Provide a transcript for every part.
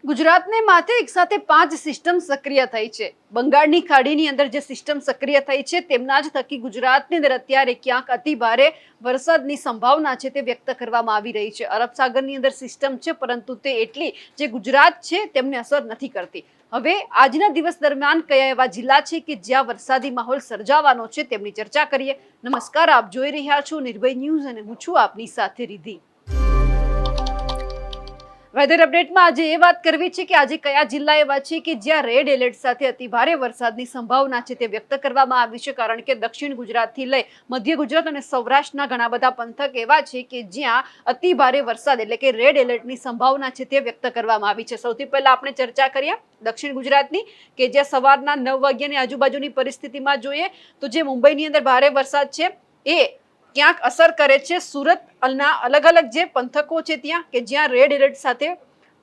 ગુજરાતને માથે એક સાથે 5 સિસ્ટમ સક્રિય થઈ છે। બંગાળની ખાડીની અંદર જે સિસ્ટમ સક્રિય થઈ છે તેમના જ થકી ગુજરાતની અંદર અત્યારે ક્યાંક અતિ ભારે વરસાદની સંભાવના છે તે વ્યક્ત કરવામાં આવી રહી છે। અરબ સાગરની અંદર સિસ્ટમ છે પરંતુ તે એટલી જે ગુજરાત છે તેમને અસર નથી કરતી। હવે આજના દિવસ દરમિયાન કયા એવા જિલ્લા છે કે જ્યાં વરસાદી માહોલ સર્જાવાનો છે તેમની ચર્ચા કરીએ। નમસ્કાર, આપ જોઈ રહ્યા છો નિર્ભય ન્યૂઝ અને હું છું આપની સાથે રિધિ। વેધર અપડેટમાં આજે એ વાત કરવી છે કે આજે કયા જિલ્લા એવા છે કે જ્યાં રેડ એલર્ટ સાથે અતિ ભારે વરસાદની સંભાવના છે તે વ્યક્ત કરવામાં આવી છે। કારણ કે દક્ષિણ ગુજરાતથી લઈ મધ્ય ગુજરાત અને સૌરાષ્ટ્રના ઘણા બધા પંથક એવા છે કે જ્યાં અતિ ભારે વરસાદ એટલે કે રેડ એલર્ટની સંભાવના છે તે વ્યક્ત કરવામાં આવી છે। સૌથી પહેલા આપણે ચર્ચા કરીએ દક્ષિણ ગુજરાતની કે જ્યાં સવારના 9 વાગ્યાની આજુબાજુની પરિસ્થિતિમાં જોઈએ તો જે મુંબઈની અંદર ભારે વરસાદ છે એ ક્યાંક અસર કરે છે સુરતના અલગ અલગ જે પંથકો છે ત્યાં કે જ્યાં રેડ એલર્ટ સાથે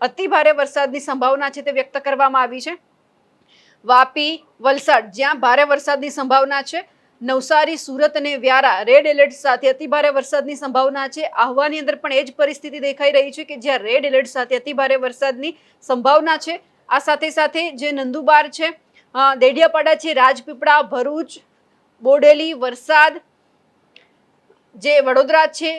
અતિ ભારે વરસાદની સંભાવના છે તે વ્યક્ત કરવામાં આવી છે। વાપી, વલસાડ જ્યાં ભારે વરસાદની સંભાવના છે। નવસારી, સુરત અને વ્યારા રેડ એલર્ટ સાથે અતિ ભારે વરસાદની સંભાવના છે। આહવાની અંદર પણ એ જ પરિસ્થિતિ દેખાઈ રહી છે કે જ્યાં રેડ એલર્ટ સાથે અતિ ભારે વરસાદની સંભાવના છે। આ સાથે સાથે જે નંદુબાર છે, દેડિયાપાડા છે, રાજપીપળા, ભરૂચ, બોડેલી, વરસાદ, જે વડોદરા છે,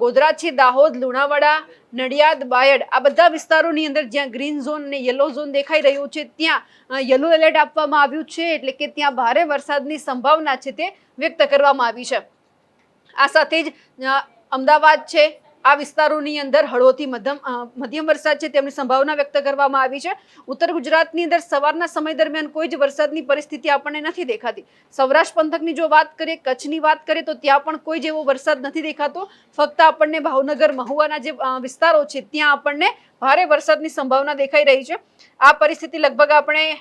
ગોધરા છે, દાહોદ, લુણાવાડા, નડિયાદ, બાયડ આ બધા વિસ્તારોની અંદર જ્યાં ગ્રીન ઝોન અને યલો ઝોન દેખાઈ રહ્યું છે ત્યાં યલો એલર્ટ આપવામાં આવ્યું છે એટલે કે ત્યાં ભારે વરસાદની સંભાવના છે તે વ્યક્ત કરવામાં આવી છે। આ સાથે જ અમદાવાદ છે આ વિસ્તારોની અંદર હળવોથી મધ્યમ વરસાદ છે તેમની સંભાવના વ્યક્ત કરવામાં આવી છે। ઉત્તર ગુજરાતની અંદર સવારના સમય દરમિયાન કોઈ જ વરસાદની પરિસ્થિતિ આપણને નથી દેખાતી। સૌરાષ્ટ્ર પંથકની જો વાત કરીએ, કચ્છની વાત કરીએ તો ત્યાં પણ કોઈ જેવો વરસાદ નથી દેખાતો। ફક્ત આપણને ભાવનગર, મહુવાના જે વિસ્તારો છે ત્યાં આપણને ભારે વરસાદની સંભાવના દેખાઈ રહી છે। આ પરિસ્થિતિ લગભગ આપણે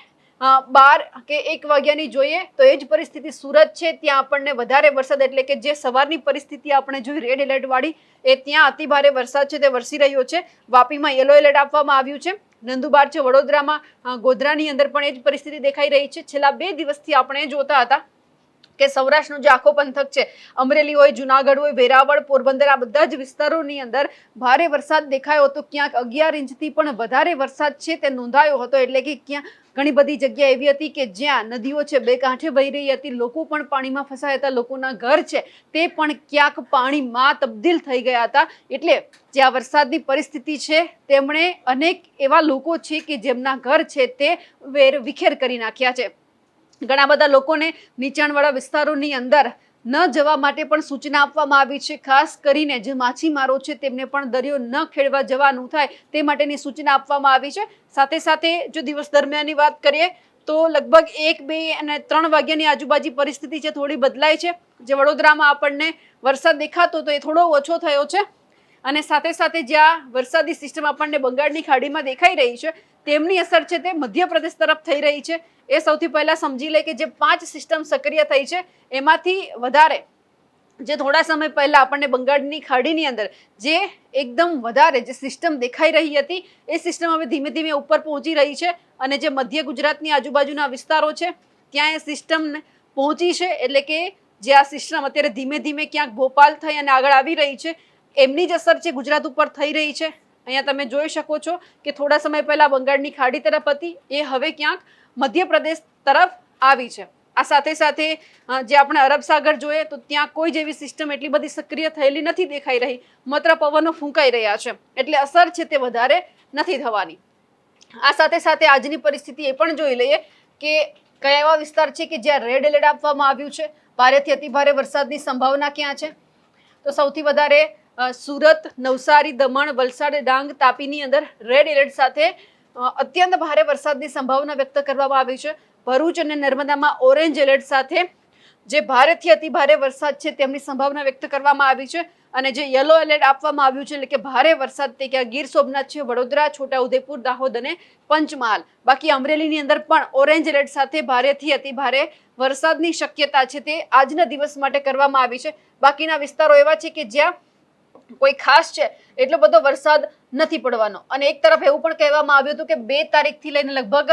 12 કે 1 વાગ્યાની જોઈએ તો એ જ પરિસ્થિતિ સુરત છે ત્યાં આપણને વધારે વરસાદ એટલે કે જે સવારની પરિસ્થિતિ આપણે જોઈ રેડ એલર્ટ વાળી એ ત્યાં અતિ ભારે વરસાદ છે તે વરસી રહ્યો છે। વાપીમાં યલો એલર્ટ આપવામાં આવ્યું છે। નંદુબાર છે વડોદરામાં, ગોધરાની અંદર પણ એ જ પરિસ્થિતિ દેખાઈ રહી છે। છેલ્લા 2 દિવસથી આપણે જોતા હતા કે સૌરાષ્ટ્રનો જે આખો પંથક છે, અમરેલી હોય, જુનાગઢ હોય, વેરાવળ, પોરબંદર આ બધા જ વિસ્તારોની અંદર ભારે વરસાદ દેખાયો હતો। ક્યાંક 11 ઇંચથી પણ વધારે વરસાદ છે તે નોંધાયો હતો એટલે કે ક્યાં ઘણી બધી જગ્યા એવી હતી કે જ્યાં નદીઓ છે બે કાંઠે વહી રહી હતી, લોકો પણ પાણીમાં ફસાયા હતા, લોકોના ઘર છે તે પણ ક્યાંક પાણીમાં તબદીલ થઈ ગયા હતા। એટલે જે આ વરસાદની પરિસ્થિતિ છે તેમણે અનેક એવા લોકો છે કે જેમના ઘર છે તે વિખેર કરી નાખ્યા છે। ઘણા બધા લોકોને નીચાણવાળા વિસ્તારોની અંદર ન જવા માટે પણ સૂચના આપવામાં આવી છે। ખાસ કરીને જે માછીમારો છે તેમને પણ દરિયો ન ખેડવા જવાનું થાય તે માટેની સૂચના આપવામાં આવી છે। સાથે સાથે જો દિવસ દરમિયાનની વાત કરીએ તો લગભગ 1, 2 અને 3 વાગ્યાની આજુબાજુ પરિસ્થિતિ છે થોડી બદલાય છે। જે વડોદરામાં આપણને વરસાદ દેખાતો તો એ થોડો ઓછો થયો છે અને સાથે સાથે જ્યાં વરસાદી સિસ્ટમ આપણને બંગાળની ખાડીમાં દેખાઈ રહી છે તેમની અસર છે તે મધ્યપ્રદેશ તરફ થઈ રહી છે। એ સૌથી પહેલા સમજી લે કે જે 5 સિસ્ટમ સક્રિય થઈ છે એમાંથી વધારે જે થોડા સમય પહેલા આપણને બંગાળની ખાડીની અંદર જે એકદમ વધારે જે સિસ્ટમ દેખાઈ રહી હતી એ સિસ્ટમ હવે ધીમે ધીમે ઉપર પહોંચી રહી છે અને જે મધ્ય ગુજરાતની આજુબાજુના વિસ્તારો છે ત્યાં એ સિસ્ટમ પહોંચી છે એટલે કે જે આ સિસ્ટમ અત્યારે ધીમે ધીમે ક્યાંક ભોપાલ થઈ અને આગળ આવી રહી છે એમની જ અસર છે ગુજરાત ઉપર થઈ રહી છે। અહીંયા તમે જોઈ શકો છો કે થોડા સમય પહેલા બંગાળની ખાડી તરફ હતી એ હવે ક્યાંક મધ્યપ્રદેશ તરફ આવી છે। આ સાથે સાથે જે આપણે અરબ સાગર જોઈએ તો ત્યાં કોઈ જેવી સિસ્ટમ એટલી બધી સક્રિય થયેલી નથી દેખાઈ રહી, માત્ર પવનો ફૂંકાઈ રહ્યા છે એટલે અસર છે તે વધારે નથી થવાની। આ સાથે સાથે આજની પરિસ્થિતિ એ પણ જોઈ લઈએ કે કયા એવા વિસ્તાર છે કે જ્યાં રેડ એલર્ટ આપવામાં આવ્યું છે, ભારેથી અતિ ભારે વરસાદની સંભાવના ક્યાં છે તો સૌથી વધારે સુરત, નવસારી, દમણ, વલસાડ, ડાંગ, તાપીની અંદર રેડ એલર્ટ સાથે અત્યંત ભારે વરસાદની સંભાવના વ્યક્ત કરવામાં આવી છે। ભરૂચ અને નર્મદામાં ઓરેન્જ એલર્ટ સાથે જે ભારેથી અતિ ભારે વરસાદ છે તેમની સંભાવના વ્યક્ત કરવામાં આવી છે અને જે યલો એલર્ટ આપવામાં આવ્યું છે એટલે કે ભારે વરસાદ તે ક્યાં ગીર સોમનાથ છે, વડોદરા, છોટાઉદેપુર, દાહોદ અને પંચમહાલ। બાકી અમરેલીની અંદર પણ ઓરેન્જ એલર્ટ સાથે ભારેથી અતિ ભારે વરસાદની શક્યતા છે તે આજના દિવસ માટે કરવામાં આવી છે। બાકીના વિસ્તારો એવા છે કે જ્યાં કોઈ ખાસ છે એટલો બધો વરસાદ નથી પડવાનો અને એક તરફ એવું પણ કહેવામાં આવ્યું હતું કે 2 તારીખથી લઈને લગભગ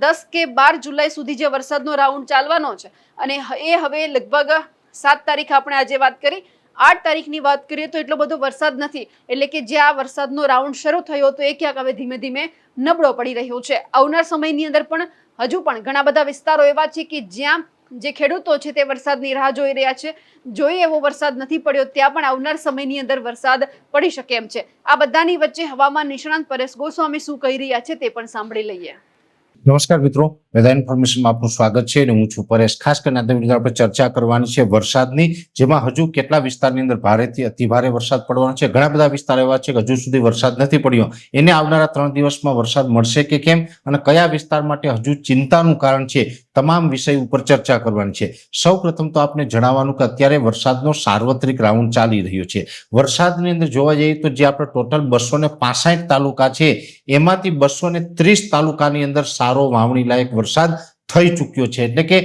10 કે 12 જુલાઈ સુધી જે વરસાદનો રાઉન્ડ ચાલવાનો છે અને એ હવે લગભગ 7 તારીખ આપણે આજે વાત કરી 8 તારીખની વાત કરીએ તો એટલો બધો વરસાદ નથી, એટલે કે જે આ વરસાદનો રાઉન્ડ શરૂ થયો હતો એ ક્યાંક હવે ધીમે ધીમે નબળો પડી રહ્યો છે. આવનાર સમયની અંદર પણ હજુ પણ ઘણા બધા વિસ્તારો એવા છે કે જ્યાં જે ખેડૂતો છે તે વરસાદની રાહ જોઈ રહ્યા છે. જોઈએ એવો વરસાદ નથી પડ્યો, ત્યાં પણ આવનાર સમયની અંદર વરસાદ પડી શકે એમ છે. આ બધાની વચ્ચે હવામાન નિષ્ણાંત પરેશ ગોસ્વામી શું કહી રહ્યા છે તે પણ સાંભળી લઈએ. નમસ્કાર મિત્રો, વેધર ઇન્ફોર્મેશનમાં આપનું સ્વાગત છે અને હું છું પરેશ. ખાસ કરીને આ વિડીયો આપણે ચર્ચા કરવાની છે વરસાદની, જેમાં હજુ કેટલા વિસ્તારની અંદર ભારેથી અતિભારે વરસાદ પડવાનો છે. ઘણા બધા વિસ્તાર એવા છે કે હજુ સુધી વરસાદ નથી પડ્યો. એને આવનારા 3 દિવસમાં વરસાદ મળશે કે કેમ અને કયા વિસ્તાર માટે હજુ ચિંતાનું કારણ છે, તમામ વિષય ઉપર ચર્ચા કરવાની છે. સૌપ્રથમ તો આપણે જણાવવાનું કે અત્યારે વરસાદનો સાર્વત્રિક રાઉન્ડ ચાલી રહ્યો છે. વરસાદની અંદર જોવા જઈએ તો જે આપણે ટોટલ 265 તાલુકા છે એમાંથી 230 તાલુકાની અંદર સારો વાવણી લાયક વરસાદ થઈ ચૂક્યો છે. એટલે કે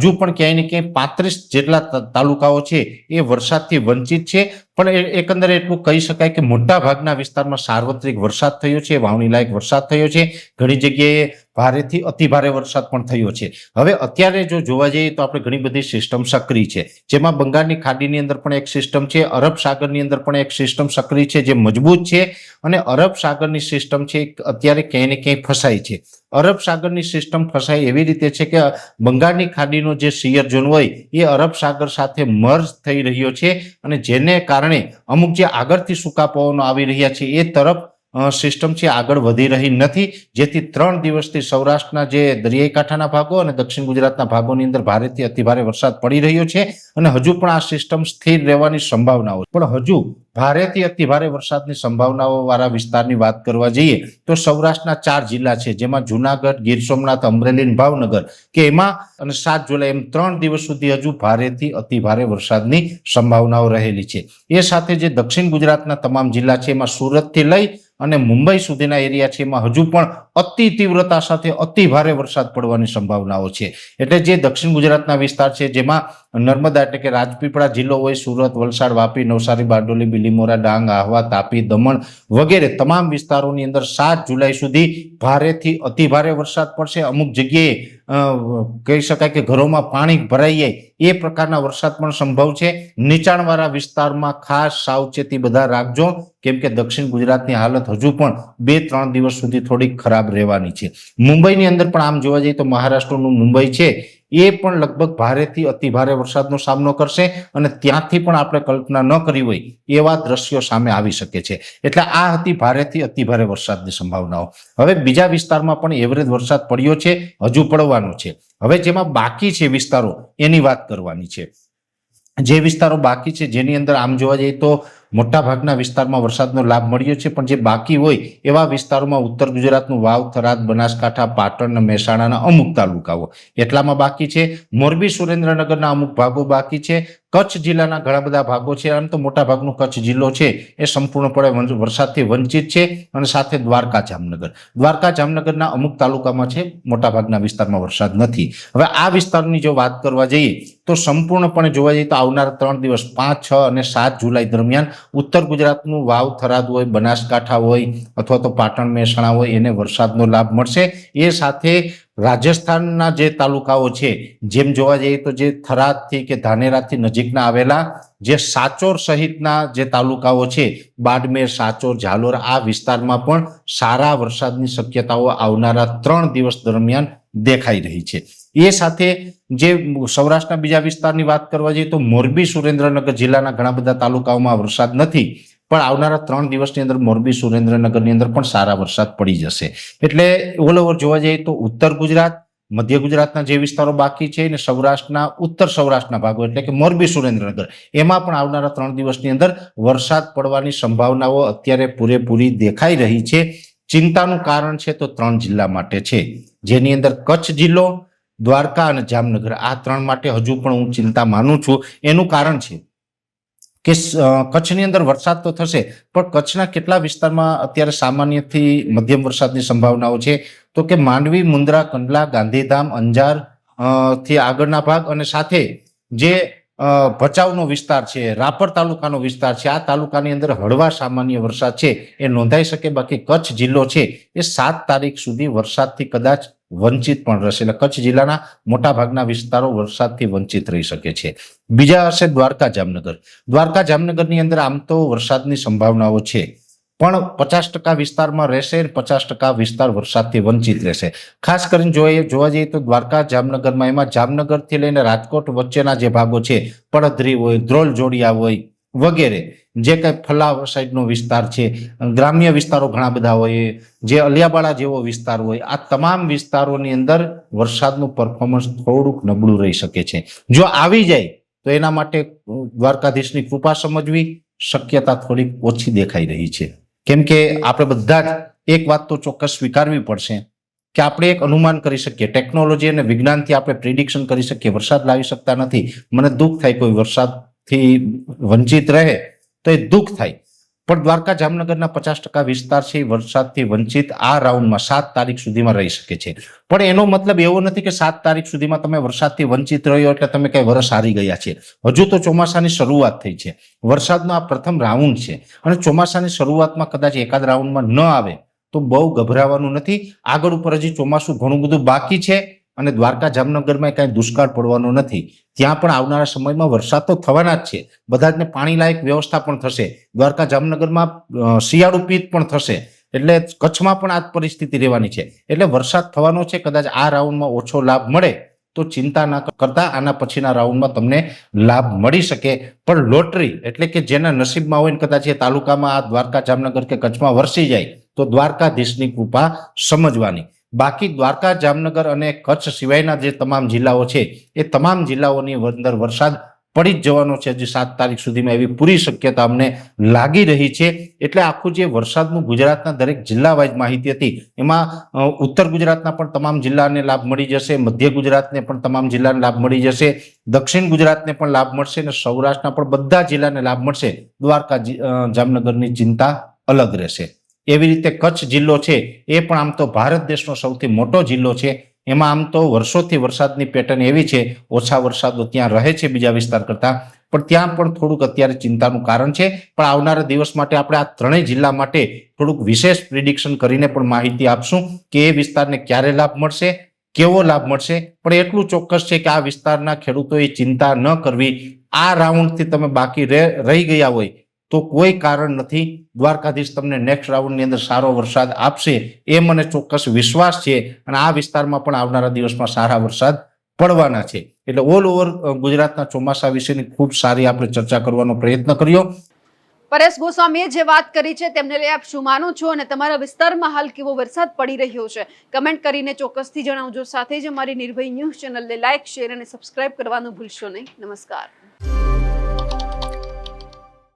હજુ પણ ક્યાંય ને ક્યાંય 35 જેટલા તાલુકાઓ છે એ વરસાદથી વંચિત છે. પણ એકંદરે એટલું કહી શકાય કે મોટા ભાગના વિસ્તારમાં સાર્વત્રિક વરસાદ થયો છે, વાવણી લાયક વરસાદ થયો છે. ઘણી જગ્યાએ ભારેથી અતિભારે વરસાદ પણ થયો છે. હવે અત્યારે જો જોવા જઈએ તો આપણે ઘણી બધી સિસ્ટમ સક્રિય છે, જેમાં બંગાળની ખાડીની અંદર પણ એક સિસ્ટમ છે, અરબ સાગરની અંદર પણ એક સિસ્ટમ સક્રિય છે જે મજબૂત છે, અને અરબ સાગરની સિસ્ટમ છે અત્યારે ક્યાંય ને ક્યાંય ફસાઈ છે. અરબ સાગરની સિસ્ટમ ફસાઈ એવી રીતે છે કે બંગાળની ખાડીનો જે શિયર ઝોન હોય એ અરબ સાગર સાથે મર્જ થઈ રહ્યો છે, અને જેને કારણે અમુક જે આગળથી સૂકા પવનો આવી રહ્યા છે એ તરફ સિસ્ટમ છે આગળ વધી રહી નથી, જેથી 3 દિવસથી સૌરાષ્ટ્રના જે દરિયાઈ કાંઠાના ભાગો અને દક્ષિણ ગુજરાતના ભાગોની અંદર ભારેથી અતિભારે વરસાદ પડી રહ્યો છે. અને હજુ પણ આ સિસ્ટમ સ્થિર રહેવાની સંભાવનાઓ, પણ હજુ ભારેથી અતિભારે વરસાદની સંભાવનાઓ વાળા વિસ્તારની વાત કરવા જઈએ તો સૌરાષ્ટ્રના 4 જિલ્લા છે, જેમાં જુનાગઢ, ગીર સોમનાથ, અમરેલી અને ભાવનગર, કે એમાં અને 7 જુલાઈ એમ 3 દિવસ સુધી હજુ ભારેથી અતિભારે વરસાદની સંભાવનાઓ રહેલી છે. એ સાથે જે દક્ષિણ ગુજરાતના તમામ જિલ્લા છે એમાં સુરતથી લઈ અને મુંબઈ સુધીના એરિયા છે એમાં હજુ પણ અતિ તીવ્રતા સાથે અતિ ભારે વરસાદ પડવાની સંભાવનાઓ છે. એટલે જે દક્ષિણ ગુજરાતના વિસ્તાર છે જેમાં નર્મદા એટલે કે રાજપીપળા જિલ્લો હોય, સુરત, વલસાડ, વાપી, નવસારી, બારડોલી, બિલીમોરા, ડાંગ, આહવા, તાપી, દમણ વગેરે તમામ વિસ્તારોની અંદર 7 જુલાઈ સુધી ભારેથી અતિ ભારે વરસાદ પડશે. અમુક જગ્યાએ કહી શકાય કે ઘરોમાં પાણી ભરાઈ જાય એ પ્રકારના વરસાદ પણ સંભવ છે. નીચાણવાળા વિસ્તારમાં ખાસ સાવચેતી બધા રાખજો, કેમ કે દક્ષિણ ગુજરાતની હાલત હજુ પણ 2-3 દિવસ સુધી થોડી ખરાબ રહેવાની છે. મુંબઈની અંદર પણ આમ જોવા જઈએ તો મહારાષ્ટ્રનું મુંબઈ છે એ પણ લગભગ ભારેથી અતિભારે વરસાદનો સામનો કરશે, અને ત્યાંથી પણ આપણે કલ્પના ન કરી હોય એવા દ્રશ્યો સામે આવી શકે છે. એટલે આ હતી ભારેથી અતિભારે વરસાદની સંભાવનાઓ. હવે બીજા વિસ્તારમાં પણ એવરેજ વરસાદ પડ્યો છે, હજુ પડવાનો છે. હવે જેમાં બાકી છે વિસ્તારો એની વાત કરવાની છે. જે વિસ્તારો બાકી છે જેની અંદર આમ જોવા જઈએ તો મોટા ભાગના વિસ્તારમાં વરસાદનો લાભ મળ્યો છે, પણ જે બાકી હોય એવા વિસ્તારોમાં ઉત્તર ગુજરાતનું વાવ, થરાદ, બનાસકાંઠા, પાટણ અને મહેસાણાના અમુક તાલુકાઓ એટલામાં બાકી છે. મોરબી, સુરેન્દ્રનગરના અમુક ભાગો બાકી છે. કચ્છ જિલ્લાના ઘણા બધા ભાગો છે. આમ તો મોટા ભાગનો કચ્છ જિલ્લો છે એ સંપૂર્ણપણે વરસાદથી વંચિત છે, અને સાથે દ્વારકા, જામનગરના અમુક તાલુકામાં છે, મોટા ભાગના વિસ્તારમાં વરસાદ નથી. હવે આ વિસ્તારની જો વાત કરવા જઈએ તો સંપૂર્ણપણે જોવા જઈએ તો આવનારા 3 દિવસ 5, 6 અને 7 જુલાઈ દરમિયાન ઉત્તર ગુજરાતનું વાવ, થરાદ હોય, બનાસકાંઠા હોય અથવા તો પાટણ, મહેસાણા હોય એને વરસાદનો લાભ મળશે. એ સાથે રાજસ્થાનના જે તાલુકાઓ છે, જેમ જોવા જઈએ તો જે થરાદથી કે ધાનેરાથી નજીકના આવેલા જે સાચોર સહિતના જે તાલુકાઓ છે, બાડમેર, સાચોર, ઝાલોર, આ વિસ્તારમાં પણ સારા વરસાદની શક્યતાઓ આવનારા 3 દિવસ દરમિયાન દેખાઈ રહી છે. એ સાથે જે સૌરાષ્ટ્રના બીજા વિસ્તારની વાત કરવા જઈએ તો મોરબી, સુરેન્દ્રનગર જિલ્લાના ઘણા બધા તાલુકાઓમાં વરસાદ નથી, પણ આવનારા 3 દિવસની અંદર મોરબી, સુરેન્દ્રનગરની અંદર પણ સારા વરસાદ પડી જશે. એટલે ઓલ ઓવર જોવા જઈએ તો ઉત્તર ગુજરાત, મધ્ય ગુજરાતના જે વિસ્તારો બાકી છે અને સૌરાષ્ટ્રના ઉત્તર સૌરાષ્ટ્રના ભાગો એટલે કે મોરબી, સુરેન્દ્રનગર એમાં પણ આવનારા 3 દિવસની અંદર વરસાદ પડવાની સંભાવનાઓ અત્યારે પૂરેપૂરી દેખાઈ રહી છે. ચિંતાનું કારણ છે તો 3 જિલ્લા માટે છે, જેની અંદર કચ્છ જિલ્લો, દ્વારકા અને જામનગર, આ 3 માટે હજુ પણ હું ચિંતા માનું છું. એનું કારણ છે કે કચ્છની અંદર વરસાદ તો થશે, પણ કચ્છના કેટલા વિસ્તારમાં અત્યારે સામાન્યથી મધ્યમ વરસાદની સંભાવનાઓ છે, તો કે માંડવી, મુન્દ્રા, કંડલા, ગાંધીધામ, અંજાર થી આગળના ભાગ, અને સાથે જે ભચાઉનો વિસ્તાર છે, રાપર તાલુકાનો વિસ્તાર છે, આ તાલુકાની અંદર હળવા સામાન્ય વરસાદ છે એ નોંધાઈ શકે. બાકી કચ્છ જિલ્લો છે એ 7 તારીખ સુધી વરસાદથી કદાચ વંચિત પણ રહેશે. એટલે કચ્છ જિલ્લાના મોટાભાગના વિસ્તારો વરસાદથી વંચિત રહી શકે છે. બીજા હશે દ્વારકા જામનગર. દ્વારકા જામનગરની અંદર આમ તો વરસાદની સંભાવનાઓ છે, પણ 50% વિસ્તારમાં રહેશે, 50% વિસ્તાર વરસાદથી વંચિત રહેશે. ખાસ કરીને જોવા જઈએ તો દ્વારકા જામનગરમાં એમાં જામનગરથી લઈને રાજકોટ વચ્ચેના જે ભાગો છે, પડધરી હોય, ધ્રોલ જોડિયા હોય વગેરે, જે કઈ ફલાવ સાઈડનો વિસ્તાર છે, ગ્રામ્ય વિસ્તારો ઘણા બધા હોય, જે અલિયાબાડા જેવો વિસ્તાર હોય, આ તમામ વિસ્તારોની અંદર વરસાદનું પરફોર્મન્સ થોડુંક નબળું રહી શકે છે. જો આવી જાય તો એના માટે દ્વારકાધીશની કૃપા સમજવી શક્યતા થોડીક ઓછી દેખાઈ રહી છે. કેમ કે આપણે બધા જ એક વાત તો ચોક્કસ સ્વીકારવી પડશે કે આપણે એક અનુમાન કરી શકીએ, ટેકનોલોજી અને વિજ્ઞાનથી આપણે પ્રિડિક્શન કરી શકીએ, વરસાદ લાવી શકતા નથી. મને દુઃખ થાય કોઈ વરસાદથી વંચિત રહે તો એ દુઃખ થાય, પણ દ્વારકા જામનગરના 50% વિસ્તાર છે વરસાદથી વંચિત આ રાઉન્ડમાં 7 તારીખ સુધીમાં રહી શકે છે. પણ એનો મતલબ એવો નથી કે 7 તારીખ સુધીમાં તમે વરસાદથી વંચિત રહ્યો એટલે તમે કઈ વરસ હારી ગયા છે. હજુ તો ચોમાસાની શરૂઆત થઈ છે, વરસાદનો આ પ્રથમ રાઉન્ડ છે, અને ચોમાસાની શરૂઆતમાં કદાચ એકાદ રાઉન્ડમાં ન આવે તો બહુ ગભરાવાનું નથી. આગળ ઉપર હજી ચોમાસું ઘણું બધું બાકી છે, અને દ્વારકા જામનગરમાં કઈ દુષ્કાળ પડવાનો નથી. ત્યાં પણ આવનારા સમયમાં વરસાદ તો થવાના જ છે, બધા જને પાણી લાયક વ્યવસ્થા પણ થશે. દ્વારકા જામનગરમાં શિયાળુ પિત્ત પણ થશે, એટલે કચ્છમાં પણ આ પરિસ્થિતિ રહેવાની છે. એટલે વરસાદ થવાનો છે. કદાચ આ રાઉન્ડમાં ઓછો લાભ મળે તો ચિંતા ના કરતા આના પછીના રાઉન્ડમાં તમને લાભ મળી શકે. પણ લોટરી એટલે કે જેના નસીબમાં હોય ને કદાચ એ તાલુકામાં આ દ્વારકા જામનગર કે કચ્છમાં વરસી જાય તો દ્વારકાધીશની કૃપા સમજવાની. બાકી દ્વારકા જામનગર અને કચ્છ સિવાયના જે તમામ જિલ્લાઓ છે એ તમામ જિલ્લાઓની અંદર વરસાદ પડી જ જવાનો છે. હજી 7 તારીખ સુધીમાં એવી પૂરી શક્યતા અમને લાગી રહી છે. એટલે આખું જે વરસાદનું ગુજરાતના દરેક જિલ્લા વાઇઝ માહિતી હતી એમાં ઉત્તર ગુજરાતના પણ તમામ જિલ્લાને લાભ મળી જશે, મધ્ય ગુજરાતને પણ તમામ જિલ્લાને લાભ મળી જશે, દક્ષિણ ગુજરાતને પણ લાભ મળશે, અને સૌરાષ્ટ્રના પણ બધા જિલ્લાને લાભ મળશે. દ્વારકા જામનગરની ચિંતા અલગ રહેશે. એવી રીતે કચ્છ જિલ્લો છે એ પણ આમ તો ભારત દેશનો સૌથી મોટો જિલ્લો છે. એમાં આમ તો વર્ષોથી વરસાદની પેટર્ન એવી છે, ઓછા વરસાદો ત્યાં રહે છે બીજા વિસ્તાર કરતા, પણ ત્યાં પણ થોડુંક અત્યારે ચિંતાનું કારણ છે. પણ આવનારા દિવસ માટે આપણે આ ત્રણેય જિલ્લા માટે થોડુંક વિશેષ પ્રિડિક્શન કરીને પણ માહિતી આપશું કે એ વિસ્તારને ક્યારે લાભ મળશે, કેવો લાભ મળશે. પણ એટલું ચોક્કસ છે કે આ વિસ્તારના ખેડૂતોએ ચિંતા ન કરવી. આ રાઉન્ડથી તમે બાકી રહી ગયા હોય તો કોઈ કારણ નથી. દ્વારકાધીશ તમને નેક્સ્ટ રાઉન્ડની અંદર સારો વરસાદ આપશે એ મને ચોક્કસ વિશ્વાસ છે, અને આ વિસ્તારમાં પણ આવનારા દિવસમાં સારા વરસાદ પડવાના છે. એટલે ઓલ ઓવર ગુજરાતના ચોમાસા વિશેની ખૂબ સારી આપણે ચર્ચા કરવાનો પ્રયત્ન કર્યો. પરેશ ગોસ્વામીએ જે વાત કરી છે તેમને લઈ આપ શું માનો છો, અને તમારા વિસ્તારમાં હાલ કેવો વરસાદ પડી રહ્યો છે કમેન્ટ કરીને ચોક્કસથી જણાવજો. સાથે જ અમારી નિર્ભય ન્યૂઝ ચેનલને લાઇક, શેર અને સબસ્ક્રાઇબ કરવાનું ભૂલશો નહીં. નમસ્કાર.